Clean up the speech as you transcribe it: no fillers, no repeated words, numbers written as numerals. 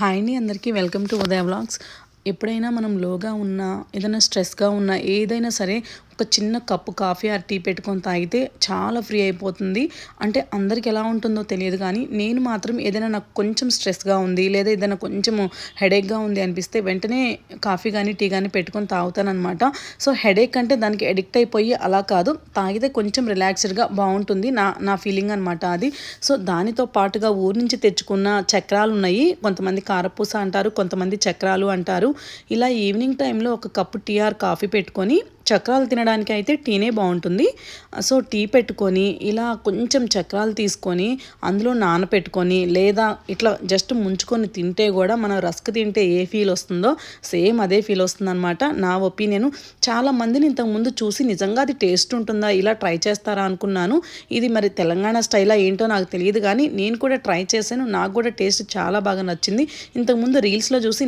Hi అండి, అందరికీ welcome to Udaya vlogs. ఎప్పుడైనా మనం లోగా ఉన్నా, ఏదైనా స్ట్రెస్గా ఉన్నా, ఏదైనా సరే ఒక చిన్న కప్పు కాఫీ ఆర్ టీ పెట్టుకొని తాగితే చాలా ఫ్రీ అయిపోతుంది. అంటే అందరికి ఎలా ఉంటుందో తెలియదు, కానీ నేను మాత్రం ఏదైనా నాకు కొంచెం స్ట్రెస్గా ఉంది, లేదా ఏదైనా కొంచెము హెడేక్గా ఉంది అనిపిస్తే వెంటనే కాఫీ కానీ టీ కానీ పెట్టుకొని తాగుతానమాట. సో హెడేక్ అంటే దానికి అడిక్ట్ అయిపోయి అలా కాదు, తాగితే కొంచెం రిలాక్స్డ్గా బాగుంటుంది నా నా ఫీలింగ్ అనమాట అది. సో దానితో పాటుగా ఊరి నుంచి తెచ్చుకున్న చక్రాలు ఉన్నాయి. కొంతమంది కారపూస అంటారు, కొంతమంది చక్రాలు అంటారు. ఇలా ఈవినింగ్ టైంలో ఒక కప్పు టీ ఆర్ కాఫీ పెట్టుకొని, చక్రాలు తినడానికి అయితే టీనే బాగుంటుంది. సో టీ పెట్టుకొని ఇలా కొంచెం చక్రాలు తీసుకొని అందులో నానపెట్టుకొని, లేదా ఇట్లా జస్ట్ ముంచుకొని తింటే కూడా మనం రస్క్ తింటే ఏ ఫీల్ వస్తుందో సేమ్ అదే ఫీల్ వస్తుందన్నమాట నా ఒపీనియన్. చాలా మందిని ఇంతకుముందు చూసి నిజంగా అది టేస్ట్ ఉంటుందా, ఇలా ట్రై చేస్తారా అనుకున్నాను. ఇది మరి తెలంగాణ స్టైలా ఏంటో నాకు తెలియదు, కానీ నేను కూడా ట్రై చేశాను. నాకు కూడా టేస్ట్ చాలా బాగా నచ్చింది. ఇంతకుముందు రీల్స్లో చూసి